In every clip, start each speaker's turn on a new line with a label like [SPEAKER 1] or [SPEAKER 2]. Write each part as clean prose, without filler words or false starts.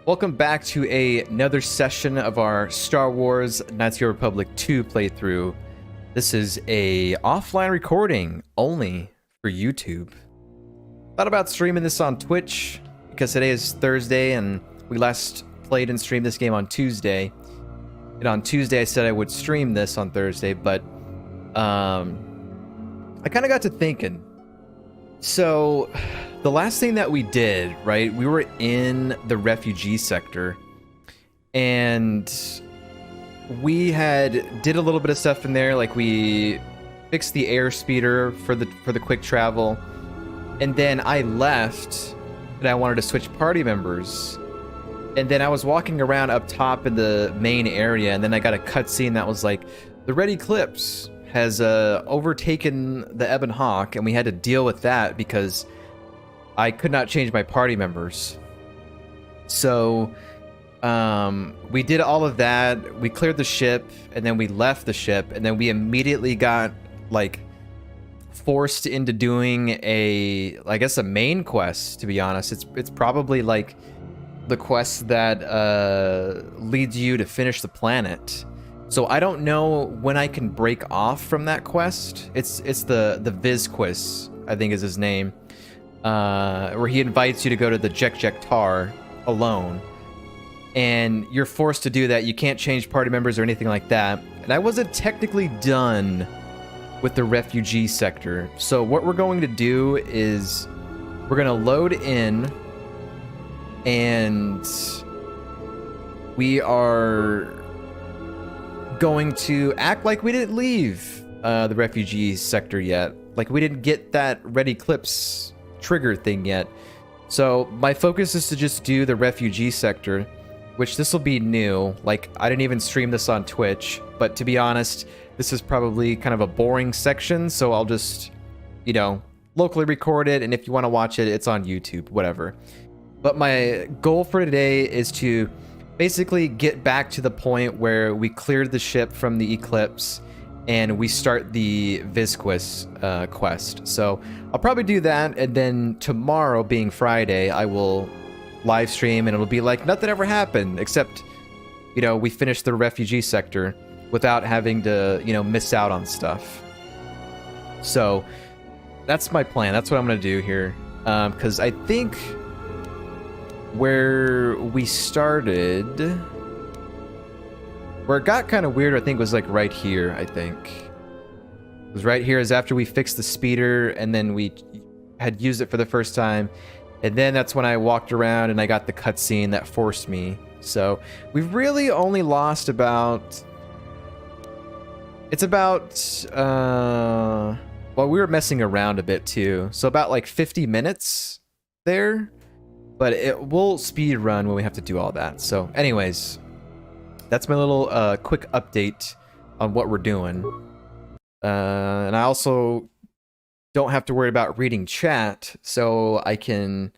[SPEAKER 1] Welcome back to another session of our Star Wars Knights of the Old Republic 2 playthrough. This is a offline recording only for YouTube. Thought about streaming this on Twitch because today is Thursday and we last played and streamed this game on Tuesday. And on Tuesday I said I would stream this on Thursday, but I kind of got to thinking. So the last thing that we did, right, we were in the refugee sector and we did a little bit of stuff in there, like we fixed the air speeder for the quick travel, and then I left and I wanted to switch party members, and then I was walking around up top in the main area, and then I got a cutscene that was like, the Red Eclipse has overtaken the Ebon Hawk, and we had to deal with that because I could not change my party members. So we did all of that, we cleared the ship, and then we left the ship, and then we immediately got like forced into doing I guess a main quest, to be honest. It's probably like the quest that leads you to finish the planet. So I don't know when I can break off from that quest. It's the Viz quiz, I think is his name, where he invites you to go to the Jek Tar alone, and you're forced to do that. You can't change party members or anything like that. And I wasn't technically done with the refugee sector. So what we're going to do is we're going to load in, and we are going to act like we didn't leave the refugee sector yet. Like we didn't get that Red Eclipse trigger thing yet. So my focus is to just do the refugee sector, which this will be new. Like I didn't even stream this on Twitch, but to be honest, this is probably kind of a boring section, so I'll just, you know, locally record it, and if you want to watch it, it's on YouTube, whatever. But my goal for today is to basically get back to the point where we cleared the ship from the Eclipse and we start the Vizquist quest. So I'll probably do that, and then tomorrow, being Friday, I will live stream, and it'll be like nothing ever happened, except, you know, we finished the refugee sector without having to, you know, miss out on stuff. So that's my plan. That's what I'm gonna do here, because I think where we started, where it got kind of weird, I think was like right here. I think it was right here, is after we fixed the speeder, and then we had used it for the first time, and then that's when I walked around and I got the cutscene that forced me. So we've really only lost about, it's about well, we were messing around a bit too, so about like 50 minutes there. But it will speed run when we have to do all that. So anyways, that's my little quick update on what we're doing. And I also don't have to worry about reading chat, so I can,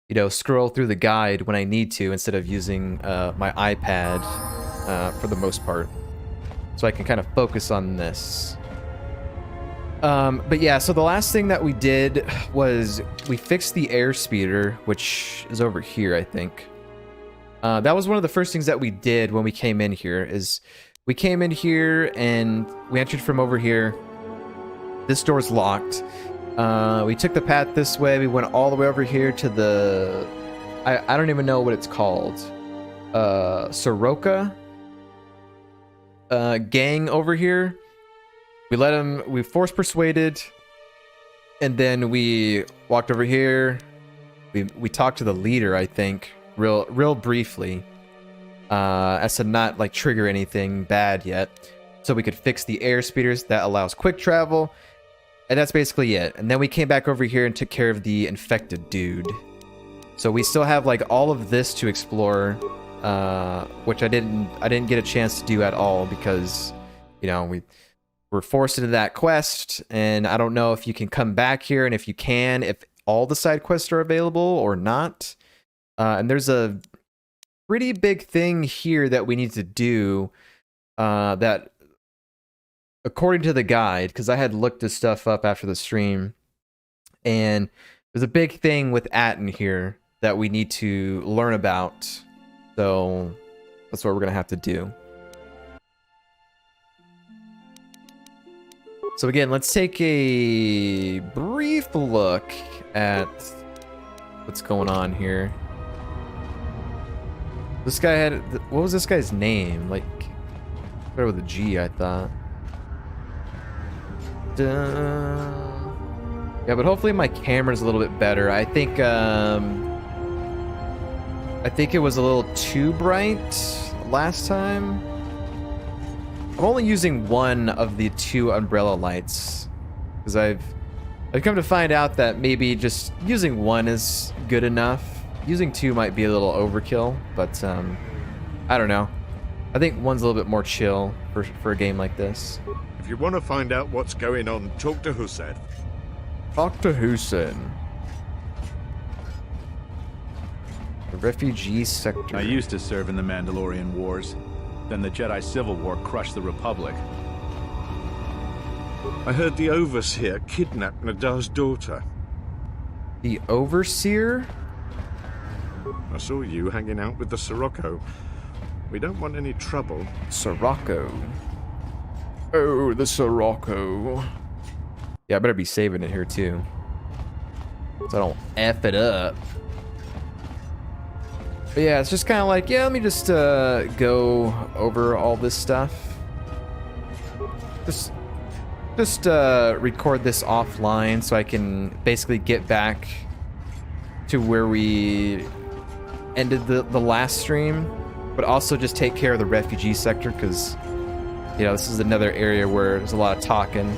[SPEAKER 1] you know, scroll through the guide when I need to instead of using my iPad for the most part. So I can kind of focus on this. But yeah, so the last thing that we did was we fixed the air speeder, which is over here, I think. That was one of the first things that we did when we came in here, is we came in here and we entered from over here. This door's locked. We took the path this way. We went all the way over here to the, I don't even know what it's called. Soroka gang over here. We force persuaded, and then we walked over here. We talked to the leader, I think, real briefly, as to not like trigger anything bad yet, so we could fix the air speeders that allows quick travel, and that's basically it. And then we came back over here and took care of the infected dude. So we still have like all of this to explore, which I didn't get a chance to do at all because, you know, we're forced into that quest, and I don't know if you can come back here, and if you can, if all the side quests are available or not. And there's a pretty big thing here that we need to do, that according to the guide, because I had looked this stuff up after the stream, and there's a big thing with Atton here that we need to learn about. So that's what we're gonna have to do. So again, let's take a brief look at what's going on here. This guy had, what was this guy's name? Like, started with a G, I thought. Yeah, but hopefully my camera's a little bit better. I think it was a little too bright last time. I'm only using one of the 2 umbrella lights because I've come to find out that maybe just using one is good enough. Using 2 might be a little overkill, but I don't know. I think one's a little bit more chill for a game like this.
[SPEAKER 2] If you want to find out what's going on, talk to Hussef.
[SPEAKER 1] Talk to Hussef. The refugee sector.
[SPEAKER 3] I used to serve in the Mandalorian Wars. Then the Jedi Civil War crushed the Republic.
[SPEAKER 2] I heard the Overseer kidnapped Nadaa's daughter.
[SPEAKER 1] The Overseer?
[SPEAKER 2] I saw you hanging out with the Sirocco. We don't want any trouble.
[SPEAKER 1] Sirocco. Oh, the Sirocco. Yeah, I better be saving it here too, so I don't F it up. But yeah, it's just kind of like, yeah, let me just go over all this stuff. Just record this offline so I can basically get back to where we ended the last stream, but also just take care of the refugee sector because, you know, this is another area where there's a lot of talking.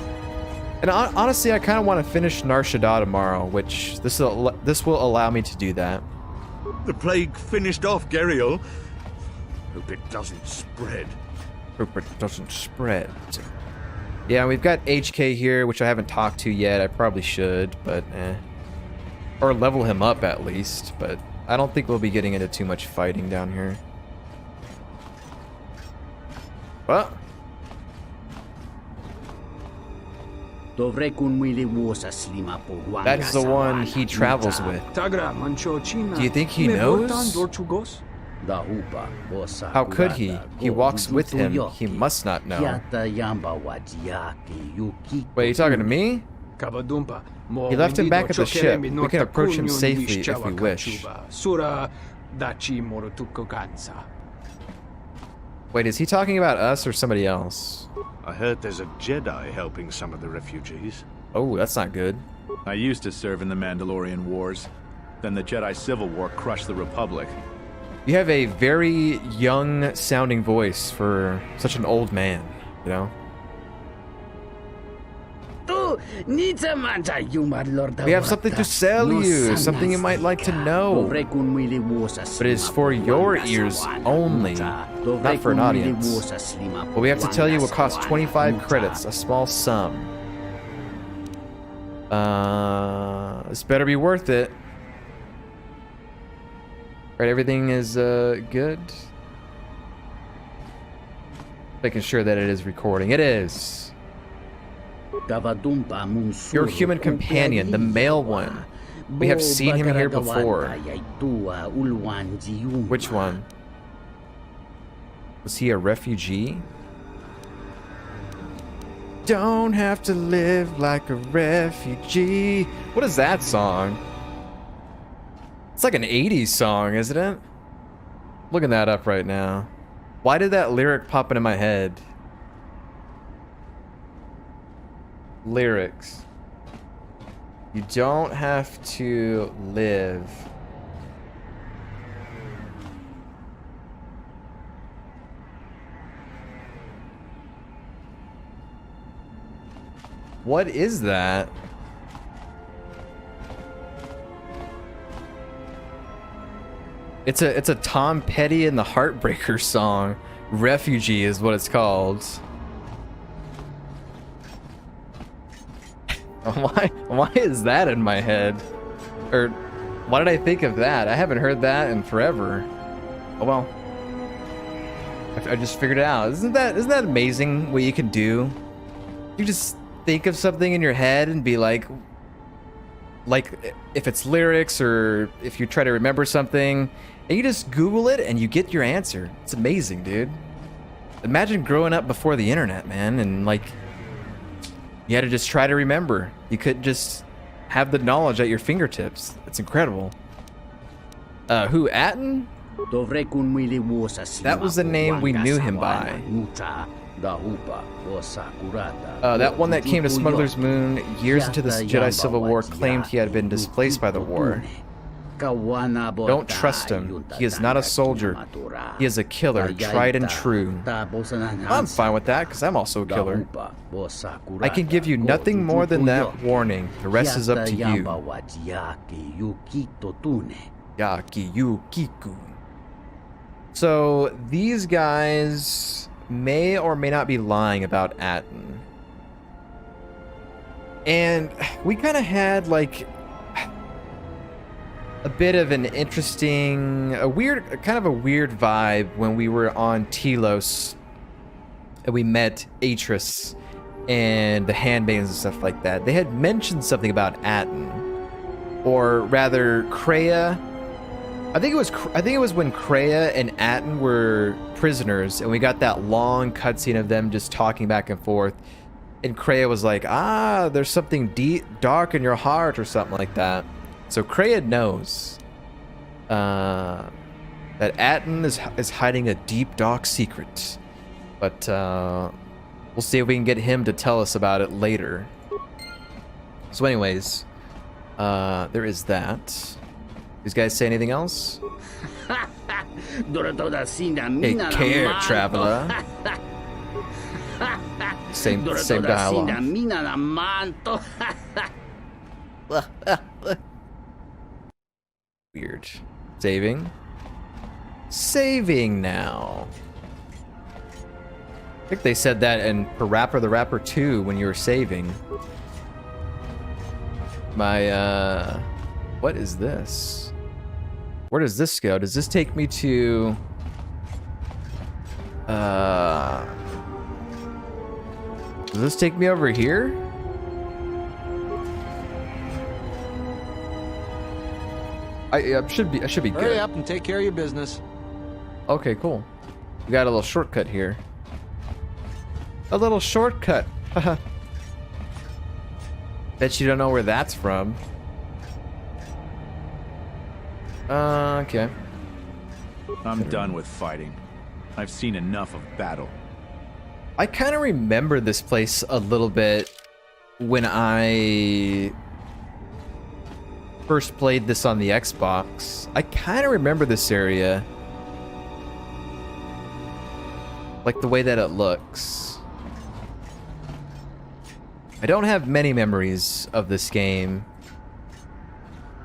[SPEAKER 1] And honestly, I kind of want to finish Nar Shaddaa tomorrow, which this will allow me to do that.
[SPEAKER 2] The plague finished off Gerial. Hope it doesn't spread.
[SPEAKER 1] Hope it doesn't spread. Yeah, we've got HK here, which I haven't talked to yet. I probably should, but eh. Or level him up at least, but I don't think we'll be getting into too much fighting down here. Well. That's the one he travels with. Do you think he knows? How could he? He walks with him. He must not know. Wait, are you talking to me? He left him back at the ship. We can approach him safely if we wish. Wait, is he talking about us or somebody else?
[SPEAKER 2] I heard there's a Jedi helping some of the refugees.
[SPEAKER 1] Oh, that's not good.
[SPEAKER 3] I used to serve in the Mandalorian Wars. Then the Jedi Civil War crushed the Republic.
[SPEAKER 1] You have a very young sounding voice for such an old man, you know? We have something to sell you, something you might like to know. But it is for your ears only, not for an audience. What we have to tell you will cost 25 credits, a small sum. This better be worth it. Right, everything is good. Making sure that it is recording. It is. Your human companion, the male one. We have seen him here before. Which one? Was he a refugee? Don't have to live like a refugee. What is that song? It's like an 80s song, isn't it? Looking that up right now. Why did that lyric pop into my head? Lyrics. You don't have to live. What is that? It's a Tom Petty and the Heartbreakers song. Refugee is what it's called. Why is that in my head? Or why did I think of that? I haven't heard that in forever. Oh well. I just figured it out. Isn't that amazing what you can do? You just think of something in your head and be like, like if it's lyrics or if you try to remember something, and you just Google it and you get your answer. It's amazing, dude. Imagine growing up before the internet, man, and like you had to just try to remember. You couldn't just have the knowledge at your fingertips. It's incredible. Who, Atton? That was the name we knew him by. That one that came to Smuggler's Moon years into the Jedi Civil War claimed he had been displaced by the war. Don't trust him. He is not a soldier. He is a killer, tried and true. I'm fine with that, because I'm also a killer. I can give you nothing more than that warning. The rest is up to you. Yaki yu kiku. So, these guys may or may not be lying about Atton. And we kind of had, like, a bit of an interesting, kind of a weird vibe when we were on Telos and we met Atris and the handmaidens and stuff like that. They had mentioned something about Atton, or rather Kreia. I think it was when Kreia and Atton were prisoners, and we got that long cutscene of them just talking back and forth. And Kreia was like, there's something deep, dark in your heart, or something like that. So Kreia knows that Atton is hiding a deep, dark secret. But we'll see if we can get him to tell us about it later. So anyways, there is that. These guys say anything else? Take care, traveler. Same dialogue. Weird. Saving now. I think they said that in Parappa the Rapper 2 when you were saving. What is this? Where does this go? Does this take me to... Does this take me over here? I should be good.
[SPEAKER 4] Hurry up and take care of your business.
[SPEAKER 1] Okay, cool. We got a little shortcut here. A little shortcut. Bet you don't know where that's from. Okay.
[SPEAKER 3] I'm done with fighting. I've seen enough of battle.
[SPEAKER 1] I kind of remember this place a little bit when I first played this on the Xbox. I kind of remember this area. Like the way that it looks. I don't have many memories of this game.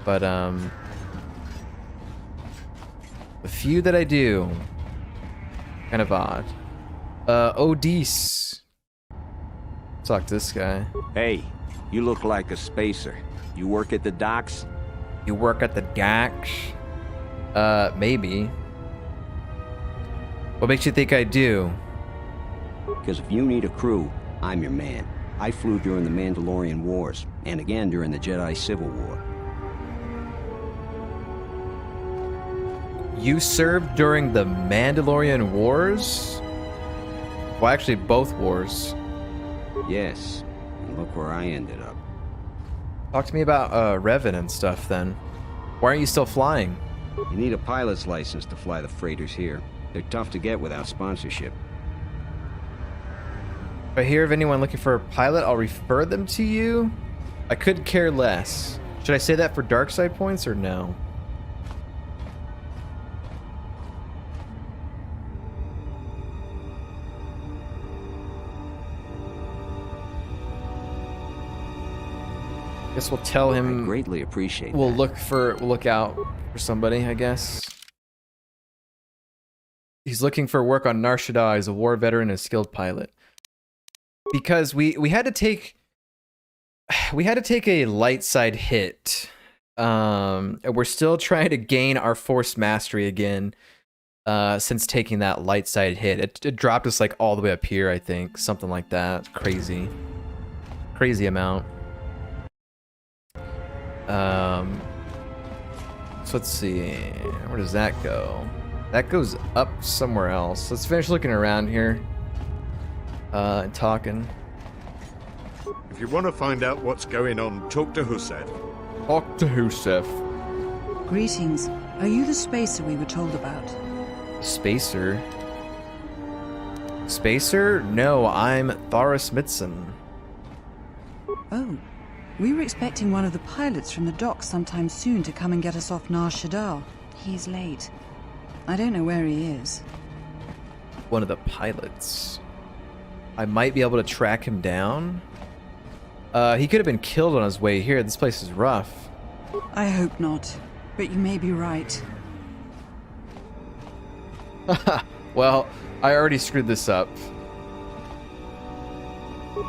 [SPEAKER 1] But, the few that I do, kind of odd. Odis. Talk to this guy.
[SPEAKER 5] Hey, you look like a spacer. You work at the docks?
[SPEAKER 1] You work at the docks? Maybe. What makes you think I do?
[SPEAKER 5] Because if you need a crew, I'm your man. I flew during the Mandalorian Wars, and again during the Jedi Civil War.
[SPEAKER 1] You served during the Mandalorian Wars? Well, actually, both wars.
[SPEAKER 5] Yes, and look where I ended up.
[SPEAKER 1] Talk to me about Revan and stuff, then. Why aren't you still flying?
[SPEAKER 5] You need a pilot's license to fly the freighters here. They're tough to get without sponsorship.
[SPEAKER 1] If I hear of anyone looking for a pilot, I'll refer them to you. I could care less. Should I say that for dark side points or no? Guess we'll tell him.
[SPEAKER 5] I greatly appreciate
[SPEAKER 1] We'll
[SPEAKER 5] that.
[SPEAKER 1] look out for somebody, I guess. He's looking for work on Nar Shaddaa. He's a war veteran and a skilled pilot. Because we had to take a light side hit. And we're still trying to gain our force mastery again. Since taking that light side hit. It dropped us like all the way up here, I think. Something like that. Crazy. Crazy amount. So let's see. Where does that go? That goes up somewhere else. Let's finish looking around here. And talking.
[SPEAKER 2] If you want to find out what's going on, talk to Hussef.
[SPEAKER 1] Talk to Hussef.
[SPEAKER 6] Greetings. Are you the spacer we were told about?
[SPEAKER 1] Spacer? Spacer? No, I'm Tharis Mitson.
[SPEAKER 6] Oh. We were expecting one of the pilots from the docks sometime soon to come and get us off Nar Shaddaa. He's late. I don't know where he is.
[SPEAKER 1] One of the pilots. I might be able to track him down. He could have been killed on his way here. This place is rough.
[SPEAKER 6] I hope not, but you may be right.
[SPEAKER 1] Well, I already screwed this up.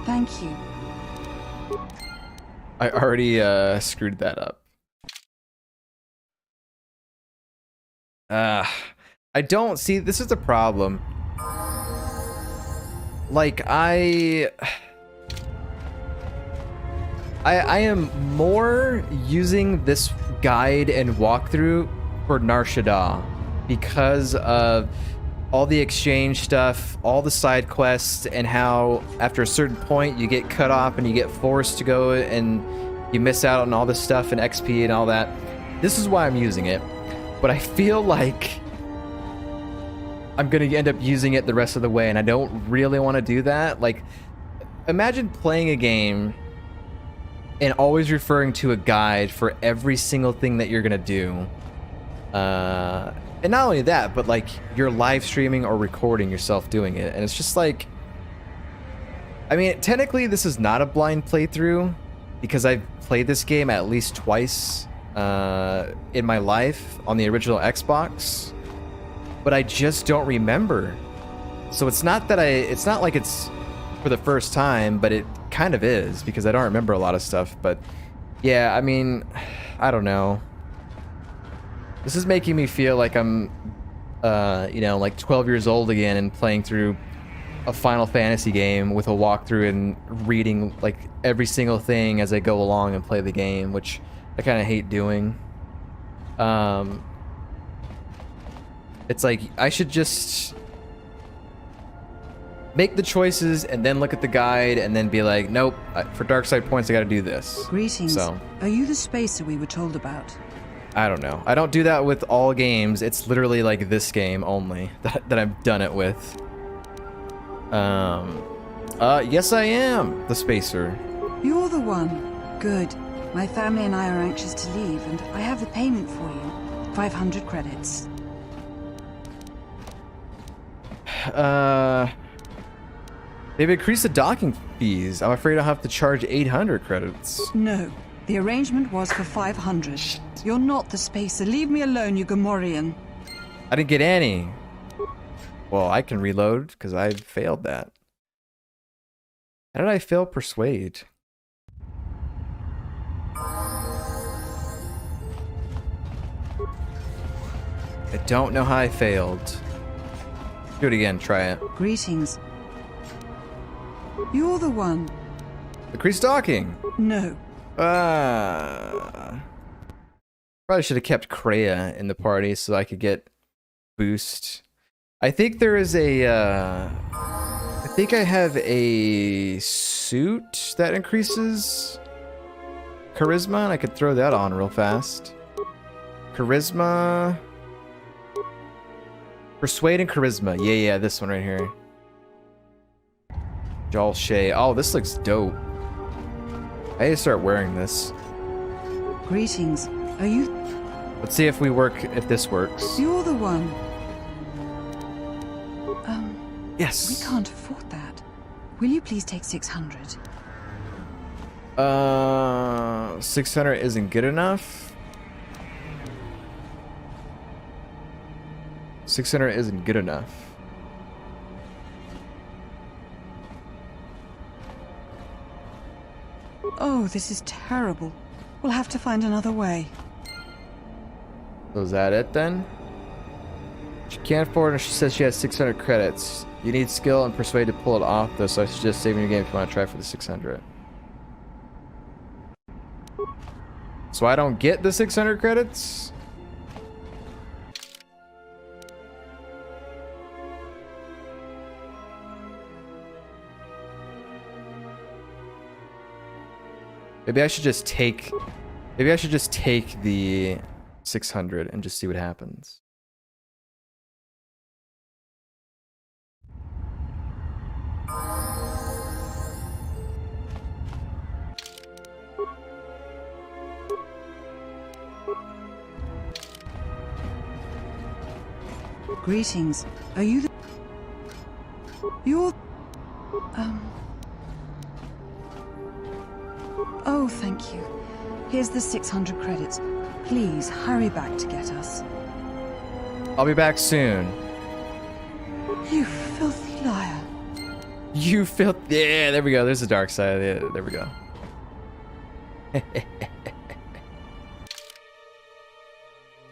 [SPEAKER 6] Thank you.
[SPEAKER 1] I already screwed that up. I don't see, this is the problem. Like, I am more using this guide and walkthrough for Nar Shaddaa because of all the exchange stuff, all the side quests, and how after a certain point you get cut off and you get forced to go and you miss out on all this stuff and XP and all that. This is why I'm using it, but I feel like I'm gonna end up using it the rest of the way, and I don't really want to do that. Like, imagine playing a game and always referring to a guide for every single thing that you're gonna do. And not only that, but like you're live streaming or recording yourself doing it. And it's just like, I mean, technically this is not a blind playthrough because I've played this game at least twice in my life on the original Xbox, but I just don't remember. So it's not that it's not like it's for the first time, but it kind of is because I don't remember a lot of stuff. But yeah, I mean, I don't know. This is making me feel like I'm, you know, like 12 years old again and playing through a Final Fantasy game with a walkthrough and reading like every single thing as I go along and play the game, which I kind of hate doing. It's like I should just make the choices and then look at the guide and then be like, nope, for dark side points I gotta do this.
[SPEAKER 6] Greetings.
[SPEAKER 1] So,
[SPEAKER 6] are you the spacer we were told about?
[SPEAKER 1] I don't know. I don't do that with all games. It's literally like this game only that I've done it with. Yes I am the spacer.
[SPEAKER 6] You're the one. Good. My family and I are anxious to leave, and I have the payment for you. 500 credits.
[SPEAKER 1] They've increased the docking fees. I'm afraid I'll have to charge 800 credits.
[SPEAKER 6] No. The arrangement was for 500. You're not the spacer. Leave me alone, you Gamorrean.
[SPEAKER 1] I didn't get any. Well, I can reload because I failed that. How did I fail Persuade? I don't know how I failed. Do it again, try it.
[SPEAKER 6] Greetings. You're the one.
[SPEAKER 1] Increase docking.
[SPEAKER 6] No.
[SPEAKER 1] Probably should have kept Kreia in the party so I could get boost. I think there is a I think I have a suit that increases charisma, and I could throw that on real fast. Charisma, Persuade and Charisma. Yeah, this one right here. Jal Shay. Oh, this looks dope. I need to start wearing this.
[SPEAKER 6] Greetings. Are you...
[SPEAKER 1] Let's see if this works.
[SPEAKER 6] You're the one.
[SPEAKER 1] Yes.
[SPEAKER 6] We can't afford that. Will you please take 600?
[SPEAKER 1] 600 isn't good enough. 600 isn't good enough.
[SPEAKER 6] Oh, this is terrible. We'll have to find another way.
[SPEAKER 1] So is that it then? She can't afford it. She says she has 600 credits. You need skill and persuade to pull it off, though, so I suggest saving your game if you want to try for the 600. So I don't get the 600 credits? Maybe I should just take the 600 and just see what happens.
[SPEAKER 6] Greetings. Are you the... You're... Oh, thank you. Here's the 600 credits. Please, hurry back to get us.
[SPEAKER 1] I'll be back soon.
[SPEAKER 6] You filthy liar.
[SPEAKER 1] You filth... Yeah, there we go. There's the dark side. Yeah, there we go.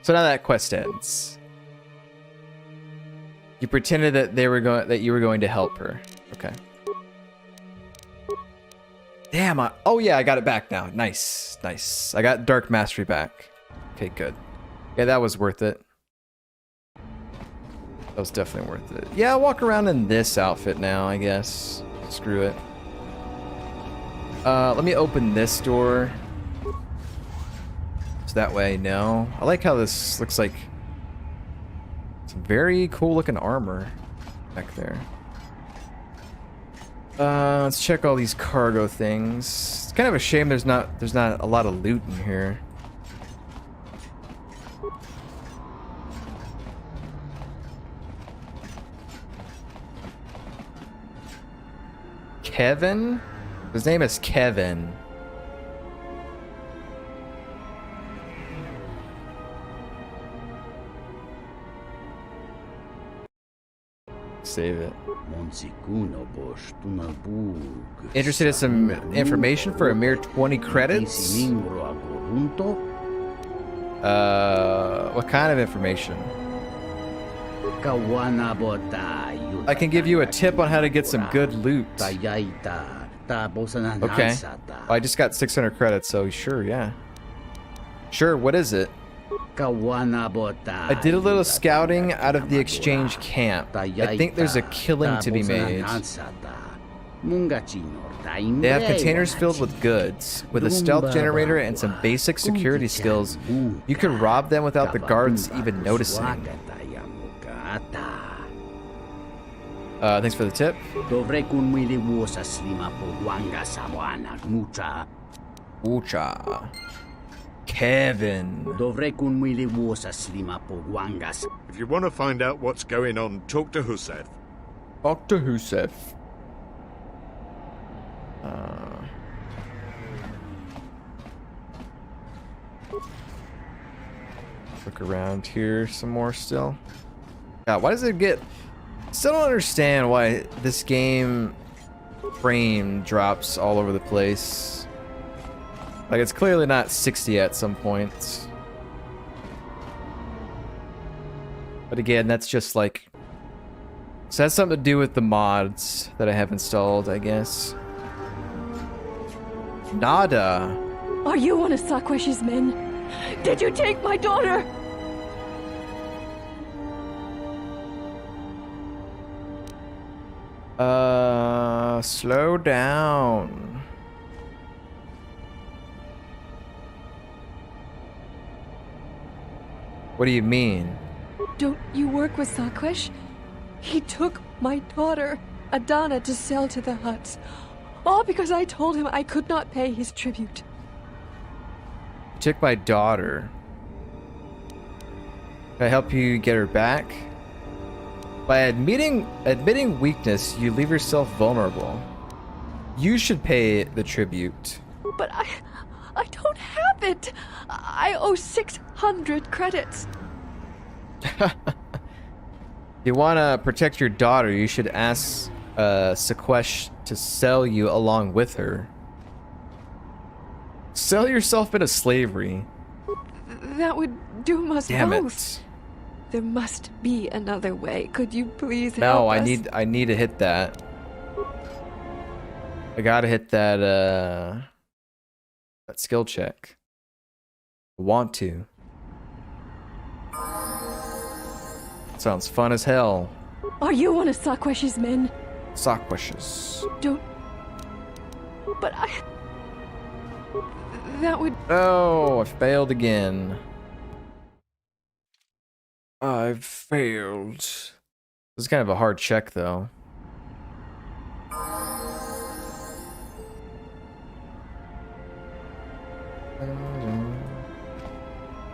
[SPEAKER 1] So now that quest ends. You pretended that you were going to help her. Okay. Damn, oh yeah, I got it back now. Nice, nice. I got Dark Mastery back. Okay, good. Yeah, that was worth it. That was definitely worth it. Yeah, I'll walk around in this outfit now, I guess. Screw it. Let me open this door. So that way, no. I like how this looks like some very cool looking armor back there. Let's check all these cargo things. It's kind of a shame there's not a lot of loot in here. Keh'Vehn? His name is Keh'Vehn. Save it. Interested in some information for a mere 20 credits? What kind of information? I can give you a tip on how to get some good loot. Okay. Well, I just got 600 credits, so sure, yeah. Sure, what is it? I did a little scouting out of the exchange camp. I think there's a killing to be made. They have containers filled with goods. With a stealth generator and some basic security skills, you can rob them without the guards even noticing. Thanks for the tip. Ucha. Keh'Vehn.
[SPEAKER 2] If you want to find out what's going on, talk to Hussef.
[SPEAKER 1] Talk to Hussef. Look around here some more still. God, why does it get... Still don't understand why this game frame drops all over the place. Like, it's clearly not 60 at some points. But again, that's just like... So that's something to do with the mods that I have installed, I guess. Nadaa.
[SPEAKER 7] Are you one of Sakwesh's men? Did you take my daughter?
[SPEAKER 1] Slow down. What do you mean?
[SPEAKER 7] Don't you work with Sakwesh? He took my daughter, Adana, to sell to the Huts. All because I told him I could not pay his tribute.
[SPEAKER 1] Took my daughter. Can I help you get her back? By admitting weakness, you leave yourself vulnerable. You should pay the tribute.
[SPEAKER 7] But I don't have it. I owe 600 credits.
[SPEAKER 1] You want to protect your daughter, you should ask Sakwesh to sell you along with her. Sell yourself into slavery.
[SPEAKER 7] That would doom us
[SPEAKER 1] Damn
[SPEAKER 7] both.
[SPEAKER 1] it.
[SPEAKER 7] There must be another way. Could you please help
[SPEAKER 1] No,
[SPEAKER 7] us?
[SPEAKER 1] I need to hit that. I gotta hit that skill check. Want to. Sounds fun as hell.
[SPEAKER 7] Are you one of Sakwesh's men?
[SPEAKER 1] Sock wishes.
[SPEAKER 7] Don't... But I... That would...
[SPEAKER 1] Oh, I failed again. I've failed. This is kind of a hard check, though.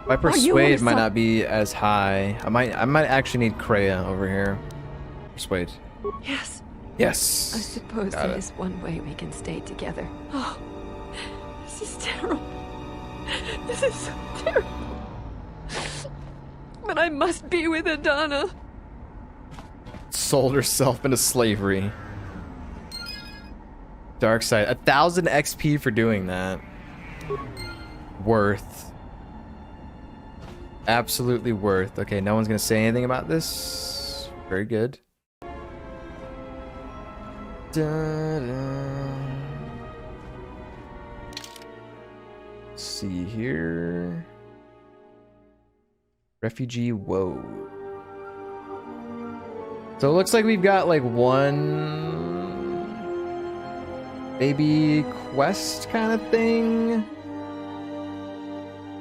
[SPEAKER 1] My persuade might not be as high. I might actually need Kreia over here. Persuade.
[SPEAKER 7] Yes.
[SPEAKER 1] Yes.
[SPEAKER 7] I suppose
[SPEAKER 1] Got
[SPEAKER 7] there
[SPEAKER 1] it.
[SPEAKER 7] is one way we can stay together. Oh, this is terrible. This is so terrible. But I must be with Adana.
[SPEAKER 1] Sold herself into slavery. Dark side. 1,000 XP for doing that. Worth. Absolutely worth. Okay, no one's gonna say anything about this. Very good. Da-da. Let's see here. Refugee, whoa. So it looks like we've got like one maybe quest kind of thing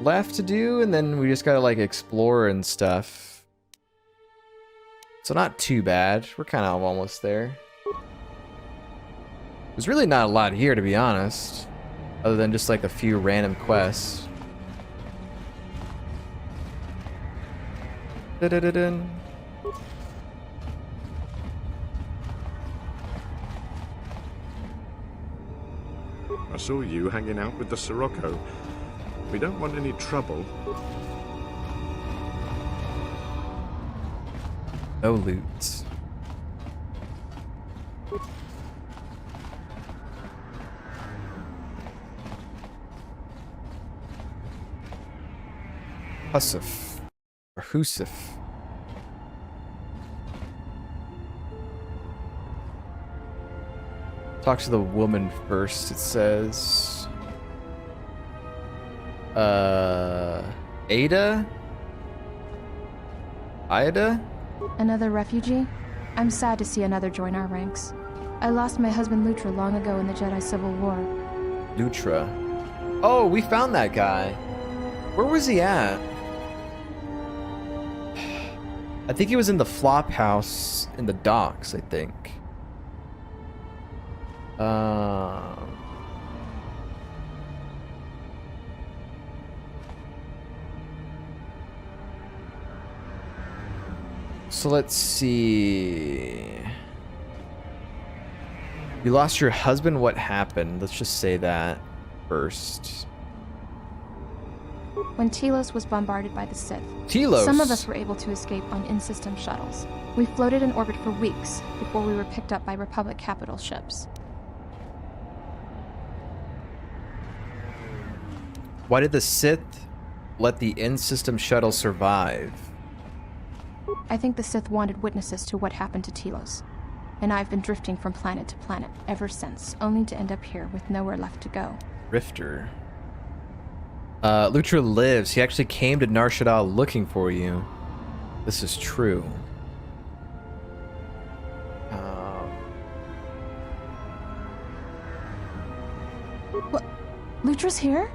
[SPEAKER 1] left to do, and then we just gotta like explore and stuff. So not too bad. We're kind of almost there. There's really not a lot here, to be honest, other than just like a few random quests. Da-da-da-dun.
[SPEAKER 2] I saw you hanging out with the Sirocco. We don't want any trouble.
[SPEAKER 1] No loot. Hussef. Or Hussef. Talk to the woman first, it says. Aaida? Aaida?
[SPEAKER 8] Another refugee? I'm sad to see another join our ranks. I lost my husband Lootra long ago in the Jedi Civil War.
[SPEAKER 1] Lootra. Oh, we found that guy. Where was he at? I think he was in the flop house in the docks, I think. So let's see. You lost your husband? What happened? Let's just say that first.
[SPEAKER 8] When Telos was bombarded by the Sith,
[SPEAKER 1] Telos?
[SPEAKER 8] some of us were able to escape on in-system shuttles. We floated in orbit for weeks before we were picked up by Republic capital ships.
[SPEAKER 1] Why did the Sith let the in-system shuttle survive?
[SPEAKER 8] I think the Sith wanted witnesses to what happened to Telos. And I've been drifting from planet to planet ever since, only to end up here with nowhere left to go.
[SPEAKER 1] Rifter. Lootra lives. He actually came to Nar Shaddaa looking for you. This is true.
[SPEAKER 8] What? Lutra's here?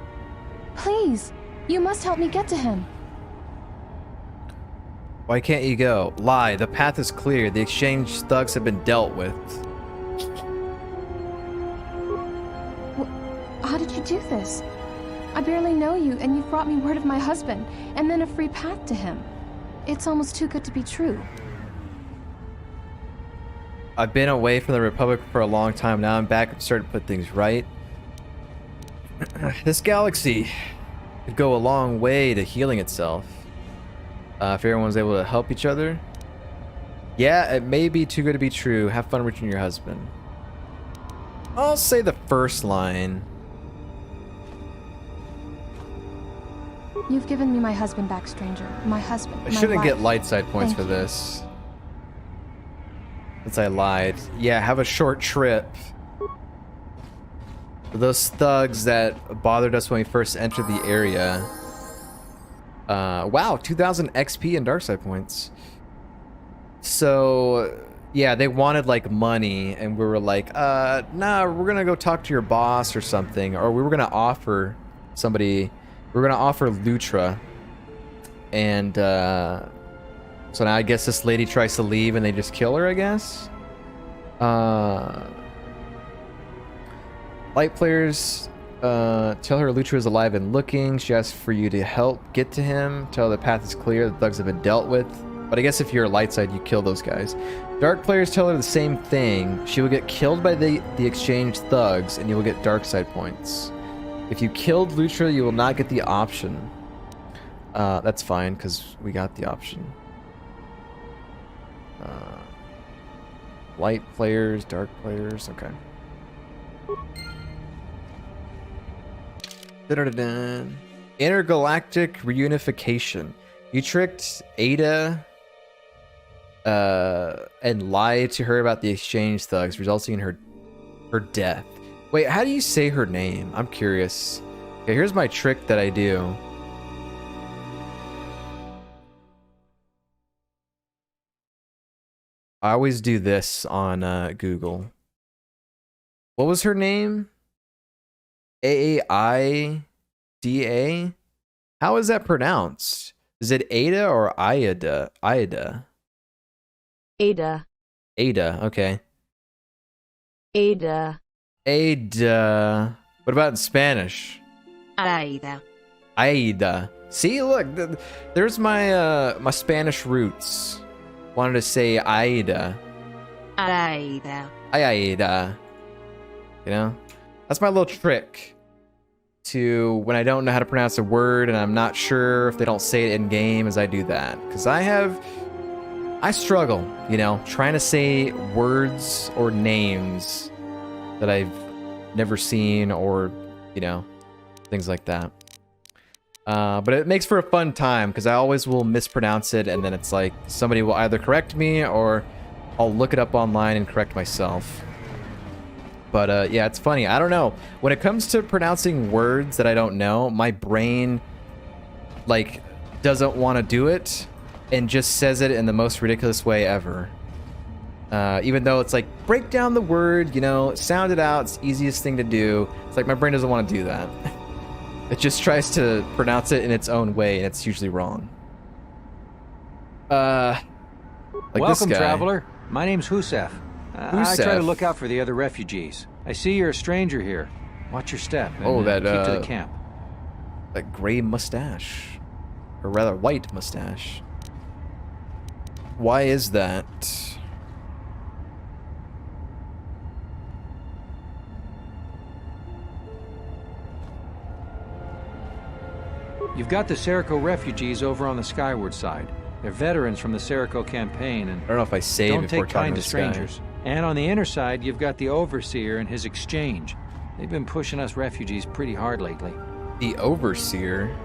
[SPEAKER 8] Please, you must help me get to him.
[SPEAKER 1] Why can't you go? Lie. The path is clear. The exchange thugs have been dealt with.
[SPEAKER 8] How did you do this? I barely know you, and you've brought me word of my husband, and then a free path to him. It's almost too good to be true.
[SPEAKER 1] I've been away from the Republic for a long time. Now I'm back. I'm starting to put things right. This galaxy could go a long way to healing itself. If everyone's able to help each other. Yeah, it may be too good to be true. Have fun reaching your husband. I'll say the first line.
[SPEAKER 8] You've given me my husband back, stranger. My husband.
[SPEAKER 1] I
[SPEAKER 8] my
[SPEAKER 1] shouldn't
[SPEAKER 8] life.
[SPEAKER 1] get light side points
[SPEAKER 8] Thank
[SPEAKER 1] for
[SPEAKER 8] you.
[SPEAKER 1] this. Since I lied. Yeah, have a short trip. Those thugs that bothered us when we first entered the area Wow, 2,000 XP and dark side points. So, yeah, they wanted like money, and we were like, nah, we're gonna go talk to your boss or something, or we were gonna offer somebody, we were gonna offer Lootra, and so now I guess this lady tries to leave, and they just kill her, I guess. Light players, tell her Lootra is alive and looking. She asks for you to help get to him. Tell her the path is clear, the thugs have been dealt with. But I guess if you're a light side, you kill those guys. Dark players tell her the same thing. She will get killed by the exchanged thugs, and you will get dark side points. If you killed Lootra, you will not get the option. That's fine, because we got the option. Light players, dark players, okay. Da-da-da-da. Intergalactic reunification. You tricked Aaida and lied to her about the exchange thugs, resulting in her death. Wait, how do you say her name? I'm curious. Okay, here's my trick that I do. I always do this on Google. What was her name? Aaida? How is that pronounced? Is it Aaida or Aaida? Aaida.
[SPEAKER 7] Aaida.
[SPEAKER 1] Aaida, okay.
[SPEAKER 7] Aaida.
[SPEAKER 1] Aaida. What about in Spanish?
[SPEAKER 7] Aaida.
[SPEAKER 1] Aaida. See, look, there's my my Spanish roots. Wanted to say Aaida.
[SPEAKER 7] Aaida.
[SPEAKER 1] Aaida. You know? That's my little trick to when I don't know how to pronounce a word and I'm not sure if they don't say it in game, as I do that. Because I struggle, you know, trying to say words or names that I've never seen, or, you know, things like that. But it makes for a fun time because I always will mispronounce it, and then it's like somebody will either correct me or I'll look it up online and correct myself. But yeah, it's funny. I don't know. When it comes to pronouncing words that I don't know, my brain like doesn't want to do it and just says it in the most ridiculous way ever. Even though it's like, break down the word, you know, sound it out, it's the easiest thing to do. It's like my brain doesn't want to do that. It just tries to pronounce it in its own way, and it's usually wrong. Like
[SPEAKER 4] Welcome,
[SPEAKER 1] this guy.
[SPEAKER 4] traveler. My name's Hussef. I try to look out for the other refugees. I see you're a stranger here. Watch your step and keep to the camp.
[SPEAKER 1] That gray mustache. Or rather, white mustache. Why is that?
[SPEAKER 4] You've got the Serico refugees over on the skyward side. They're veterans from the Serico campaign, and
[SPEAKER 1] I don't know if I saved
[SPEAKER 4] don't
[SPEAKER 1] before
[SPEAKER 4] take
[SPEAKER 1] talking
[SPEAKER 4] kind
[SPEAKER 1] to
[SPEAKER 4] to
[SPEAKER 1] this guy.
[SPEAKER 4] strangers. And on the inner side, you've got the Overseer and his exchange. They've been pushing us refugees pretty hard lately.
[SPEAKER 1] The Overseer?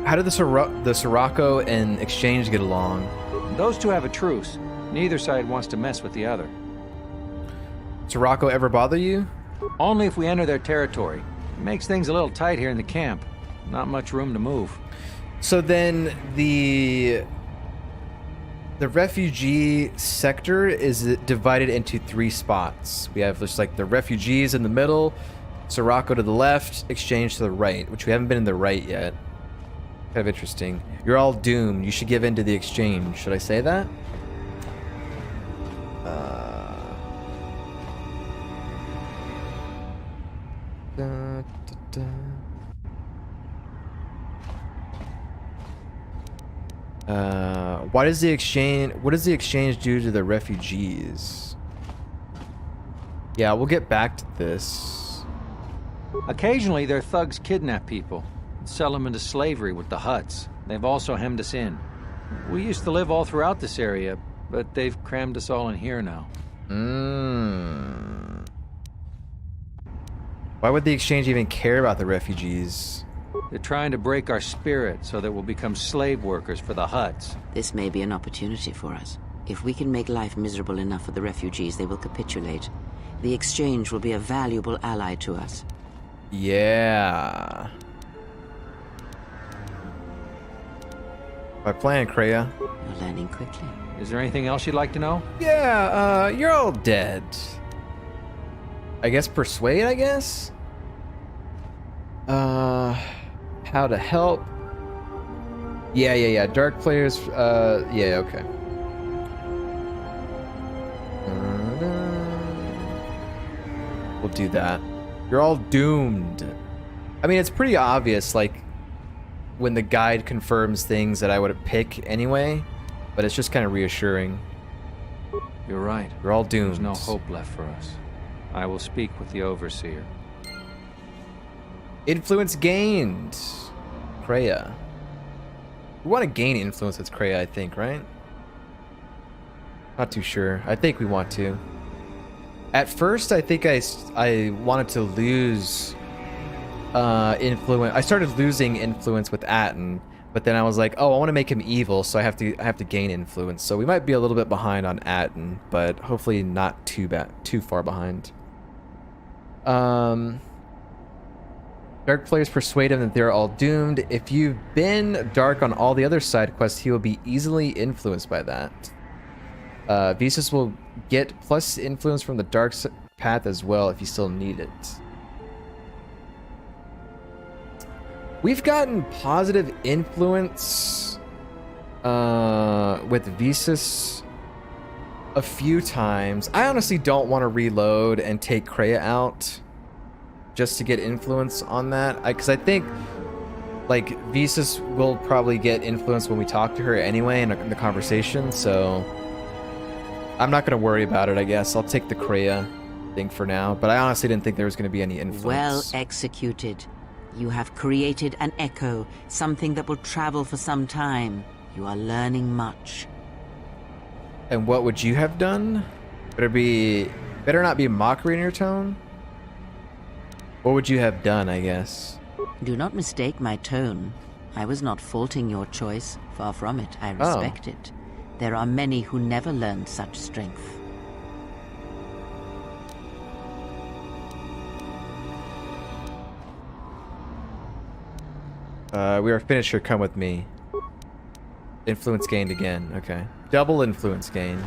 [SPEAKER 1] How did the Sirocco and Exchange get along?
[SPEAKER 4] Those two have a truce. Neither side wants to mess with the other.
[SPEAKER 1] Sirocco ever bother you?
[SPEAKER 4] Only if we enter their territory. It makes things a little tight here in the camp. Not much room to move.
[SPEAKER 1] So then the refugee sector is divided into 3 spots. We have just like the refugees in the middle, Sirocco to the left, Exchange to the right, which we haven't been in the right yet. Kind of interesting. You're all doomed. You should give in to the Exchange. Should I say that? What does the Exchange do to the refugees? Yeah, we'll get back to this.
[SPEAKER 4] Occasionally, their thugs kidnap people and sell them into slavery with the Hutts. They've also hemmed us in. We used to live all throughout this area, but they've crammed us all in here now.
[SPEAKER 1] Why would the Exchange even care about the refugees?
[SPEAKER 4] They're trying to break our spirit so that we'll become slave workers for the Hutts.
[SPEAKER 9] This may be an opportunity for us. If we can make life miserable enough for the refugees, they will capitulate. The Exchange will be a valuable ally to us.
[SPEAKER 1] Yeah. My plan, Kreia.
[SPEAKER 9] You're learning quickly.
[SPEAKER 4] Is there anything else you'd like to know?
[SPEAKER 1] Yeah, you're all dead. I guess persuade, I guess? How to help? Yeah. Dark players, yeah, okay. We'll do that. You're all doomed. I mean, it's pretty obvious, like, when the guide confirms things that I would pick anyway, but it's just kind of reassuring.
[SPEAKER 4] You're right.
[SPEAKER 1] You're all doomed.
[SPEAKER 4] There's no hope left for us. I will speak with the Overseer.
[SPEAKER 1] Influence gained. Kreia. We want to gain influence with Kreia, I think, right? Not too sure. I think we want to. At first, I think I wanted to lose influence. I started losing influence with Atton, but then I was like, oh, I want to make him evil, so I have to gain influence. So we might be a little bit behind on Atton, but hopefully not too far behind. Dark players persuade him that they're all doomed. If you've been dark on all the other side quests, he will be easily influenced by that. Visas will get plus influence from the dark path as well if you still need it. We've gotten positive influence with Visas a few times. I honestly don't want to reload and take Kreia out just to get influence on that, because I think like Visas will probably get influence when we talk to her anyway in the conversation, so I'm not going to worry about it, I guess. I'll take the Kreia thing for now, but I honestly didn't think there was going to be any influence.
[SPEAKER 9] Well executed. You have created an echo, something that will travel for some time. You are learning much.
[SPEAKER 1] And what would you have done? Better not be mockery in your tone? What would you have done, I guess?
[SPEAKER 9] Do not mistake my tone. I was not faulting your choice. Far from it. I respect it. There are many who never learned such strength.
[SPEAKER 1] We are finished here. Come with me. Influence gained again. Okay. Double influence gain.